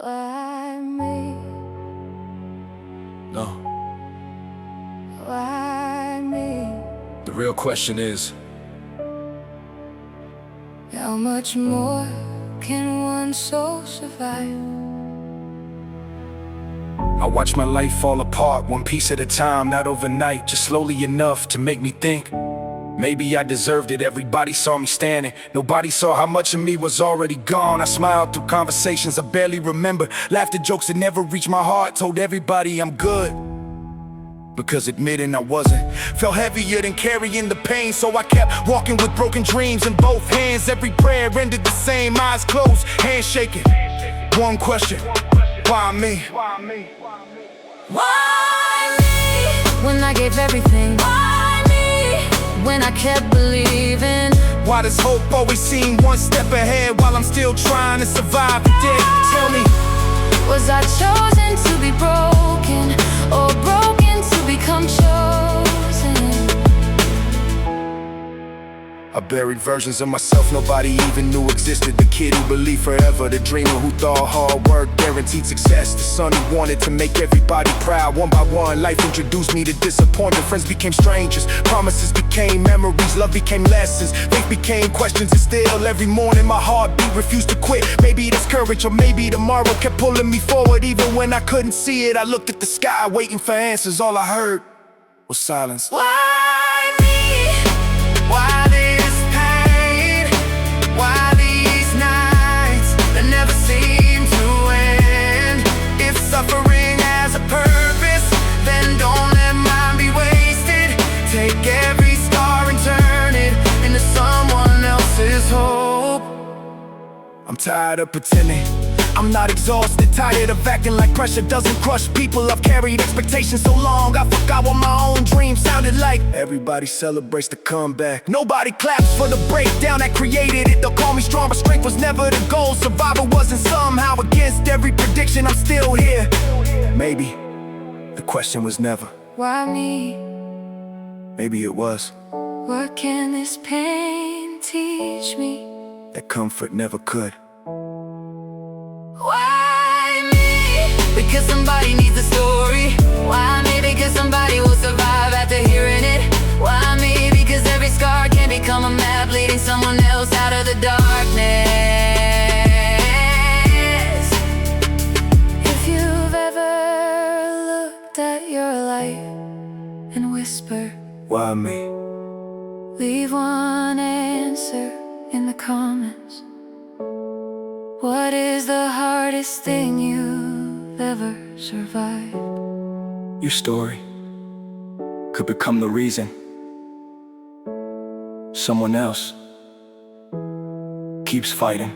Why me? No. Why me? The real question is, how much more can one soul survive? I watch my life fall apart one piece at a time, not overnight, just slowly enough to make me think maybe I deserved it. Everybody saw me standing, nobody saw how much of me was already gone. I smiled through conversations I barely remember, laughed at jokes that never reached my heart, told everybody I'm good, because admitting I wasn't felt heavier than carrying the pain. So I kept walking with broken dreams in both hands. Every prayer ended the same, eyes closed, hands shaking. One question, why me? Why me? When I gave everything. Why me? When I kept believing. Why does hope always seem one step ahead while I'm still trying to survive the day? Tell me, was I chosen to be broken, or broken to become chosen? I buried versions of myself nobody even knew existed. The kid who believed forever, the dreamer who thought hard work guaranteed success, the son who wanted to make everybody proud. One by one, life introduced me to disappointment. Friends became strangers, promises became memories, love became lessons, faith became questions. And still every morning my heartbeat refused to quit. Maybe this courage or maybe tomorrow kept pulling me forward. Even when I couldn't see it, I looked at the sky waiting for answers. All I heard was silence. Why me? Why this pain? Why these nights that never seem to end? If suffering has a purpose, then don't let mine be wasted. Take every scar and turn it into someone else's hope. I'm tired of pretending I'm not exhausted, tired of acting like pressure doesn't crush people. I've carried expectations so long, I forgot what my own dreams sounded like. Everybody celebrates the comeback, nobody claps for the breakdown that created it. They'll call me strong, but strength was never the goal. Survival wasn't somehow against every prediction. I'm still here. Maybe the question was never Why me? maybe it was What can this pain teach me? that comfort never could. Why me? Because somebody needs a story. Why me? Because somebody will survive after hearing it. Why me? Because every scar can become a map leading someone else out of the darkness. If you've ever looked at your life and whispered, Why me? leave one answer in the comments. What is the hardest thing you've ever survived? Your story could become the reason someone else keeps fighting.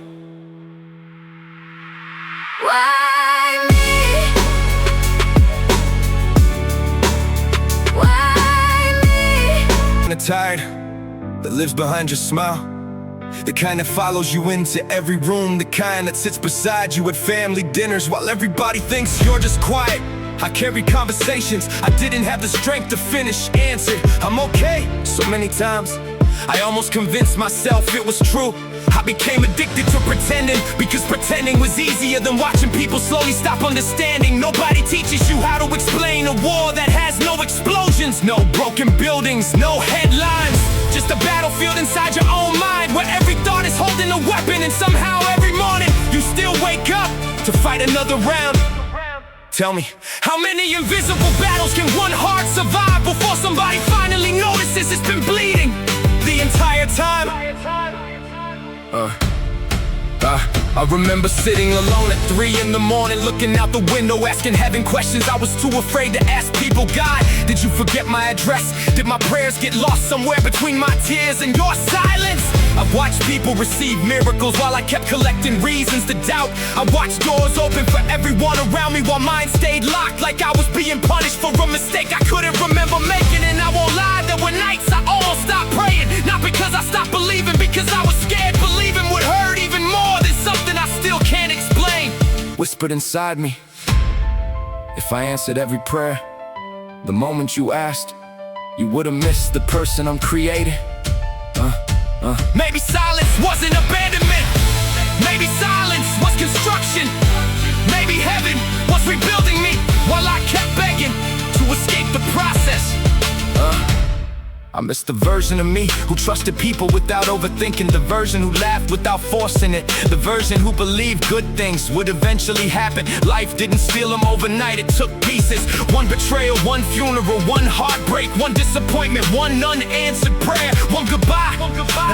Why me? Why me? The tide that lives behind your smile, the kind that follows you into every room, the kind that sits beside you at family dinners while everybody thinks you're just quiet. I carry conversations I didn't have the strength to finish answered. I'm okay. So many times I almost convinced myself it was true. I became addicted to pretending, because pretending was easier than watching people slowly stop understanding. Nobody teaches you how to explain a war that has no explosions, no broken buildings, no headlines, just a battlefield inside your own mind, where every thought is holding a weapon. And somehow every morning you still wake up to fight another round. Tell me, how many invisible battles can one heart survive before somebody finally notices it's been bleeding the entire time? I remember sitting alone at 3 in the morning, looking out the window, asking heaven questions I was too afraid to ask people. God, did you forget my address? Did my prayers get lost somewhere between my tears and your silence? I've watched people receive miracles while I kept collecting reasons to doubt. I watched doors open for everyone around me while mine stayed locked, like I was being punished for a mistake I couldn't remember making. And I won't lie, there were nights I almost stopped praying, not because I stopped believing, because I was scared believing would hurt even more than something I still can't explain. Whispered inside me, if I answered every prayer the moment you asked, you would've missed the person I'm creating. Maybe silence wasn't abandonment. Maybe silence was construction. I miss the version of me who trusted people without overthinking, the version who laughed without forcing it, the version who believed good things would eventually happen. Life didn't steal them overnight, it took pieces. One betrayal, one funeral, one heartbreak, one disappointment, one unanswered prayer, one goodbye.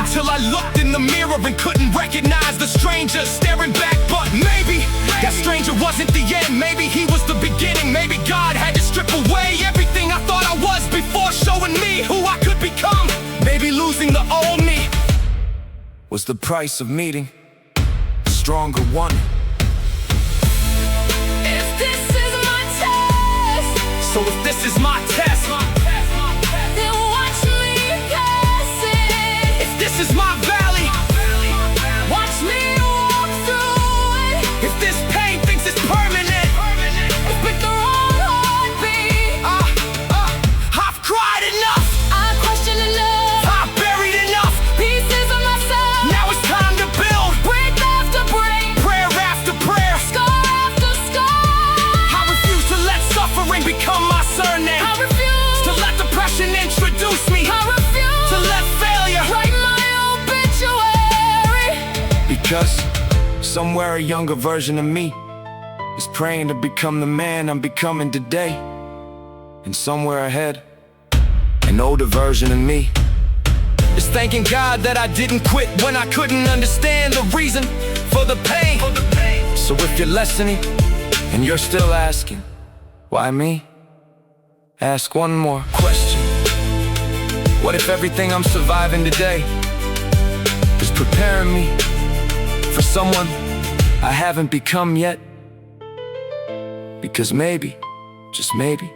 Until I looked in the mirror and couldn't recognize the stranger staring back. But maybe that stranger wasn't the end, maybe he was the beginning. Maybe God had to strip away everything I thought I was before showing me who I could become. Maybe losing the old me was the price of meeting a stronger one. If this is my test, So if this is my test, then watch me pass it. if this is my valley, Watch me walk through it. if this pain thinks it's permanent, Pick the wrong heartbeat. I've cried enough, I question enough. I've buried enough. Pieces of myself. Now it's time to build, Break after break. prayer after prayer. Scar after scar. I refuse to let suffering become my surname, I refuse to let depression introduce me, I refuse to let failure. write my obituary. Because somewhere a younger version of me is praying to become the man I'm becoming today. And somewhere ahead, an older version of me is thanking God that I didn't quit when I couldn't understand the reason for the pain. So if you're listening and you're still asking, why me? Ask one more question. What if everything I'm surviving today is preparing me for someone I haven't become yet? Because maybe, just maybe,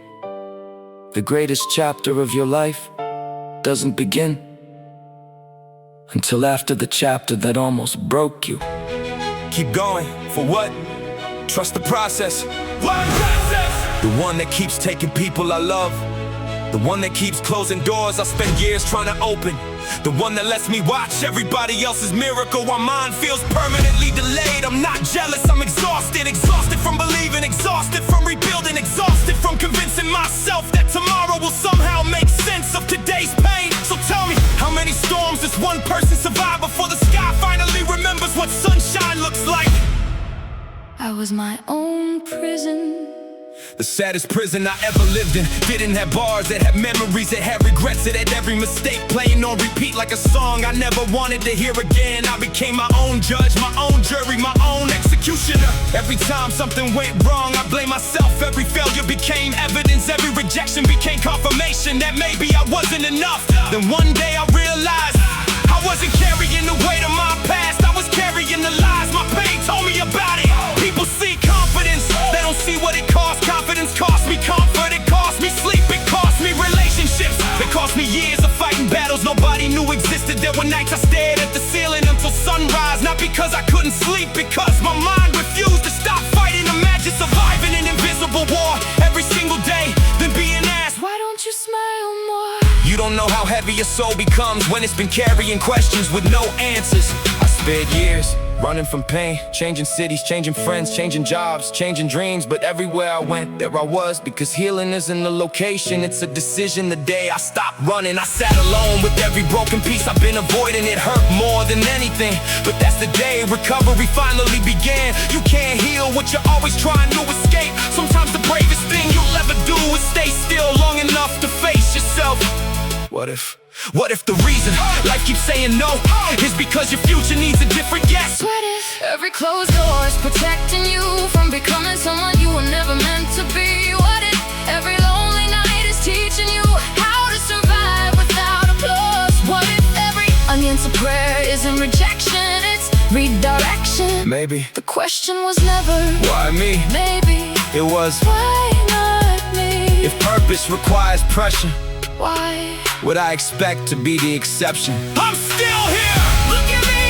the greatest chapter of your life doesn't begin until after the chapter that almost broke you. Keep going, for what? Trust the process. What process? The one that keeps taking people I love, the one that keeps closing doors I spent years trying to open, the one that lets me watch everybody else's miracle while mine feels permanently delayed. I'm not jealous, I'm exhausted. Exhausted from believing, exhausted from rebuilding, exhausted from convincing myself that tomorrow will somehow make sense of today's pain. So tell me, how many storms does one person survive before the sky finally remembers what sunshine looks like? I was my own prison. The saddest prison I ever lived in didn't have bars, it had memories, it had regrets, it had every mistake playing on repeat like a song I never wanted to hear again. I became my own judge, my own jury, my own executioner. Every time something went wrong, I blame myself. Every failure became evidence, every rejection became confirmation that maybe I wasn't enough. Then one day I realized I wasn't carrying the weight of my past, I was carrying the lies my pain told me about it. People see confidence, they don't see what it costs. Confidence cost me comfort, it cost me sleep, it cost me relationships, it cost me years of fighting battles nobody knew existed. There were nights I stared at the ceiling until sunrise, not because I couldn't sleep, because my mind refused to stop fighting. Imagine surviving an invisible war every single day, then being asked, Why don't you smile more? you don't know how heavy your soul becomes when it's been carrying questions with no answers. I spent years running from pain, changing cities, changing friends, changing jobs, changing dreams. But everywhere I went, there I was. Because healing isn't a location, it's a decision. The day I stopped running, I sat alone with every broken piece I've been avoiding. It hurt more than anything, but that's the day recovery finally began. You can't heal what you're always trying to escape. Sometimes the bravest thing you'll ever do is stay still long enough to face yourself. What if the reason life keeps saying no is because your future needs a different yes? What if every closed door is protecting you from becoming someone you were never meant to be? What if every lonely night is teaching you how to survive without applause? What if every unanswered prayer isn't rejection, it's redirection? Maybe The question was never why me? maybe, It was, why not me? if purpose requires pressure, Why? would I expect to be the exception? I'm still here! Look at me!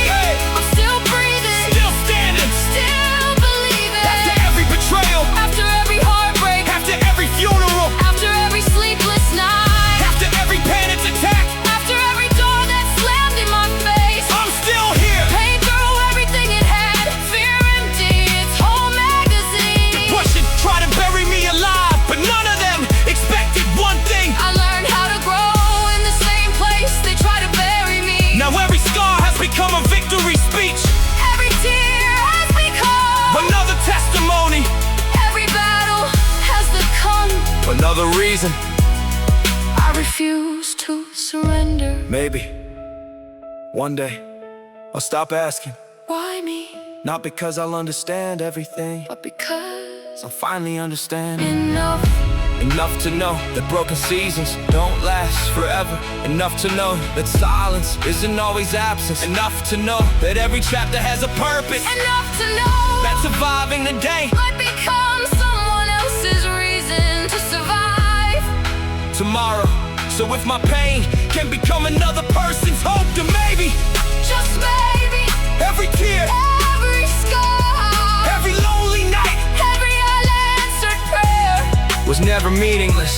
I'm still breathing, Still standing! still believing. After every betrayal! After every heartbreak, After every funeral! after every sleepless night, After every panicked attack! after every door that slammed in my face, I'm still here! pain threw everything it had, fear empty its whole magazine. Depression tried to bury me alive, but none of them expected one thing. I learned how to grow in the same another reason. I refuse to surrender. Maybe one day I'll stop asking, Why me? not because I'll understand everything, But because I'll finally understand. enough. Enough to know that broken seasons don't last forever. Enough to know that silence isn't always absence. Enough to know that every chapter has a purpose. Enough to know That surviving the day might become someone else's reason to survive. tomorrow. So if my pain can become another person's hope, then maybe, Just maybe, every tear, every scar, every lonely night every unanswered prayer, was never meaningless.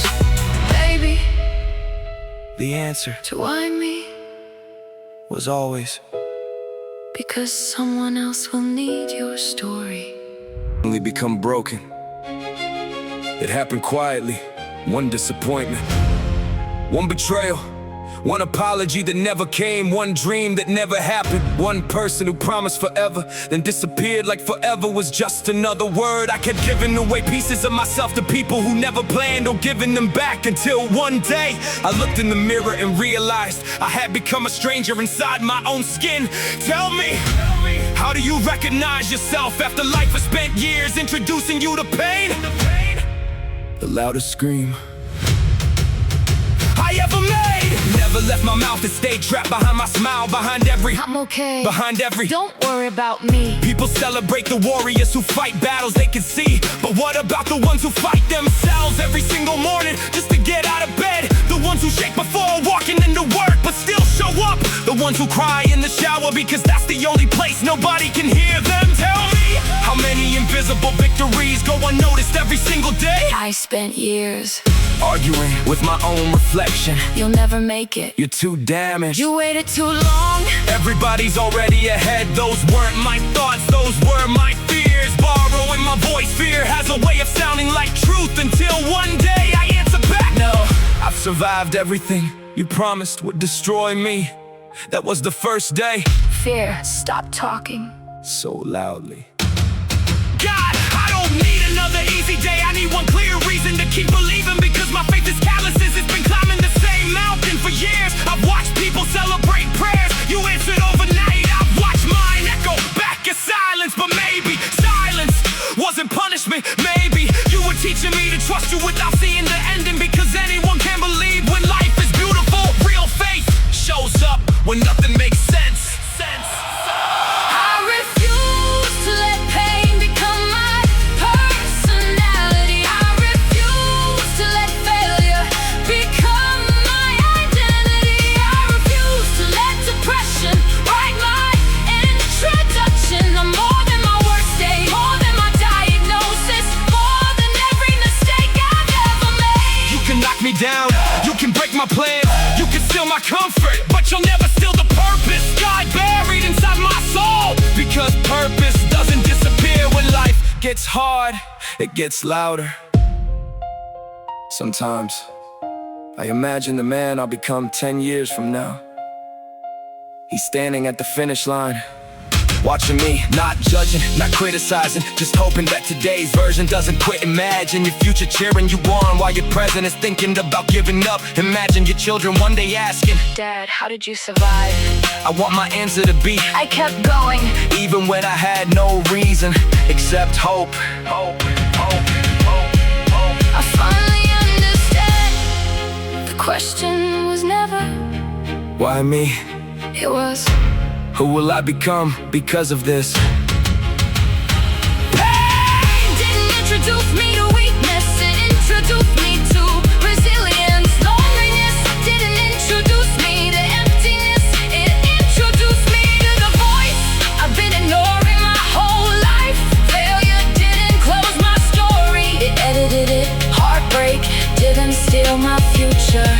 baby, The answer to why me? was always Because someone else will need your story. only become broken. It happened quietly. One disappointment, one betrayal, one apology that never came, one dream that never happened, one person who promised forever, then disappeared like forever was just another word. I kept giving away pieces of myself to people who never planned on giving them back, until one day I looked in the mirror and realized I had become a stranger inside my own skin. Tell me, how do you recognize yourself after life has spent years introducing you to pain? The loudest scream I ever made never left my mouth, it stayed trapped behind my smile, behind every, I'm okay. behind every. Don't worry about me. People celebrate the warriors who fight battles they can see, but what about the ones who fight themselves every single morning just to get out of bed? The ones who shake before walking into work but still show up. The ones who cry in the shower because that's the only place nobody can hear them. Tell me, how many invisible victories go unnoticed every single day? I spent years Arguing with my own reflection. You'll never make it. You're too damaged. You waited too long. Everybody's already ahead. Those weren't my thoughts, those were my fears. Borrowing my voice, fear has a way of sounding like truth, until one day I answer back. No, I've survived everything you promised would destroy me. That was the first day. Fear, stop talking. So loudly. God, I don't need another easy day. I need one clear reason to keep believing, because my faith is calluses. It's been climbing the same mountain for years. I've watched people celebrate prayers you answered overnight. I've watched mine echo back as silence, but maybe silence wasn't punishment. Maybe you were teaching me to trust you without seeing the ending, because anyone can believe when life is beautiful. Real faith shows up when nothing makes sense. I refuse to let pain become my personality. I refuse to let failure become my identity. I refuse to let depression write my introduction. I'm more than my worst day, more than my diagnosis, more than every mistake I've ever made. You can knock me down, you can break my plans, you can steal my comfort, but you'll never steal the purpose God buried inside my soul. Because purpose doesn't disappear when life gets hard, it gets louder. Sometimes I imagine the man I'll become 10 years from now. He's standing at the finish line, watching me, not judging, not criticizing, just hoping that today's version doesn't quit. Imagine your future cheering you on while your present is thinking about giving up. Imagine your children one day asking, Dad, how did you survive? I want my answer to be, I kept going. even when I had no reason except hope. Hope, hope, hope, hope. I finally understand. The question was never, Why me? it was, Who will I become because of this? pain didn't introduce me to weakness, it introduced me to resilience. Loneliness didn't introduce me to emptiness, it introduced me to the voice I've been ignoring my whole life. Failure didn't close my story, it edited it. Heartbreak didn't steal my future.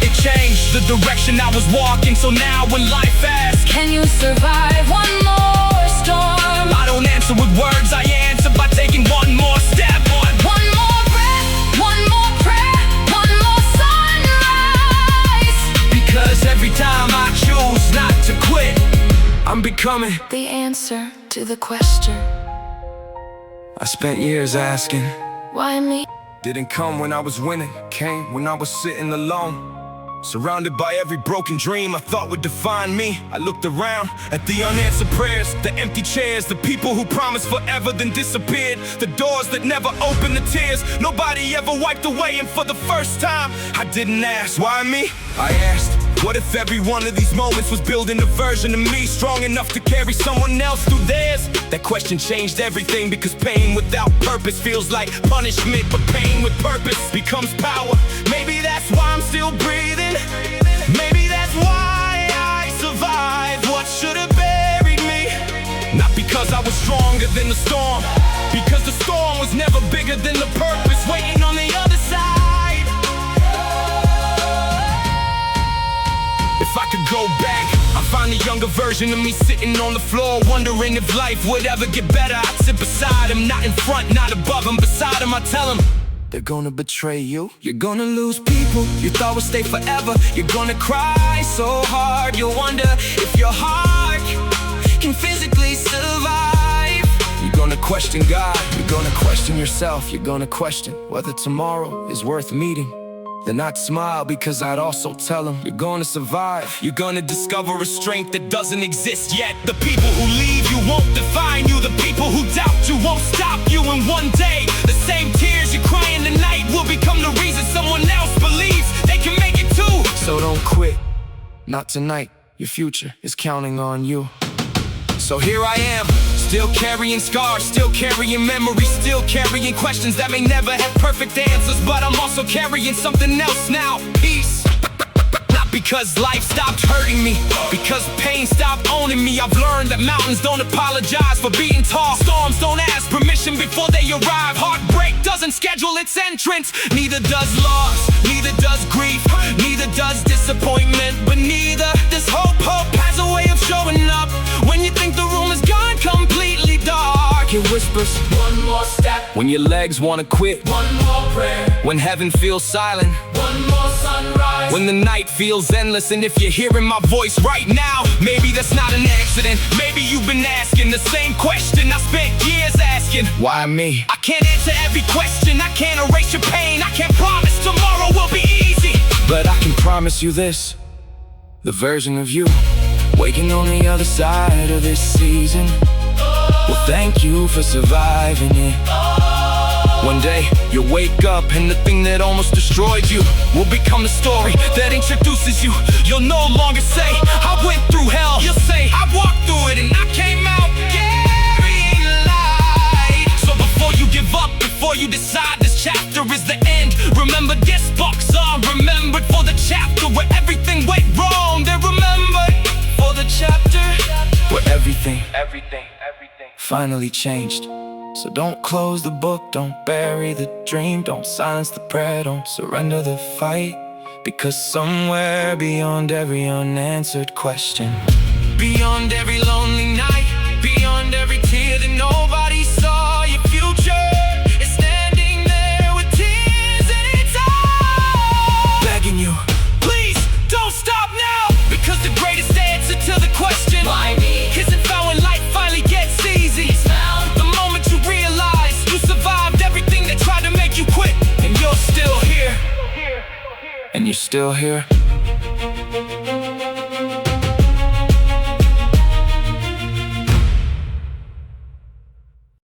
It changed the direction I was walking, so now when life asks, Can you survive one more storm? I don't answer with words, I answer by taking one more step. One more breath, one more prayer, one more sunrise. Because every time I choose not to quit, I'm becoming. The answer to the question, I spent years asking, why me? didn't come when I was winning, came when I was sitting alone. Surrounded by every broken dream I thought would define me. I looked around at the unanswered prayers, the empty chairs, the people who promised forever then disappeared, the doors that never opened, the tears nobody ever wiped away. And for the first time, I didn't ask, why me? I asked, what if every one of these moments was building a version of me strong enough to carry someone else through theirs? That question changed everything, because pain without purpose feels like punishment, but pain with purpose becomes power. Maybe that's why I'm still breathing. Maybe that's why I survived what should have buried me. Not because I was stronger than the storm, because the storm was never bigger than the purpose waiting on the other side. If I could go back, I'd find a younger version of me sitting on the floor, wondering if life would ever get better. I'd sit beside him, not in front, not above him. Beside him, I'd tell him, they're gonna betray you. You're gonna lose people you thought would stay forever. You're gonna cry so hard, you'll wonder if your heart can physically survive. You're gonna question God, you're gonna question yourself. You're gonna question whether tomorrow is worth meeting. Then I'd smile, because I'd also tell them, you're gonna survive. You're gonna discover a strength that doesn't exist yet. The people who leave you won't define you. The people who doubt you won't stop you. And one day, the same tears you're crying tonight will become the reason someone else believes they can make it too. So don't quit, not tonight. Your future is counting on you. So here I am, still carrying scars, still carrying memories, still carrying questions that may never have perfect answers. But I'm also carrying something else now, peace. Not because life stopped hurting me, because pain stopped owning me. I've learned that mountains don't apologize for being tall. Storms don't ask permission before they arrive. Heartbreak doesn't schedule its entrance. Neither does loss, neither does grief, neither does disappointment. But neither does hope. Hope has a way of showing up when you think the room has gone completely dark. It whispers, one more step. When your legs wanna quit, one more prayer. When heaven feels silent, one more sunrise. When the night feels endless. And if you're hearing my voice right now, maybe that's not an accident. Maybe you've been asking the same question I spent years asking, why me? I can't answer every question, I can't erase your pain, I can't promise tomorrow will be easy. But I can promise you this, the version of you waking on the other side of this season, well, thank you for surviving it. One day, you'll wake up and the thing that almost destroyed you will become the story that introduces you. You'll no longer say, I went through hell. You'll say, I walked through it and I came out carrying light. So before you give up, before you decide this chapter is the end, remember this box are remembered for the chapter where everything went wrong. They're remembered for the chapter where everything finally changed. So don't close the book, don't bury the dream, don't silence the prayer, don't surrender the fight. Because somewhere beyond every unanswered question, beyond every lonely night, beyond every tear that nobody saw, your future is standing there with tears in its eyes, begging you, please don't stop now. Because the greatest answer to the question, why me, isn't found when life finally gets easy. It's found the moment you realize you survived everything that tried to make you quit. And you're still here, and you're still here.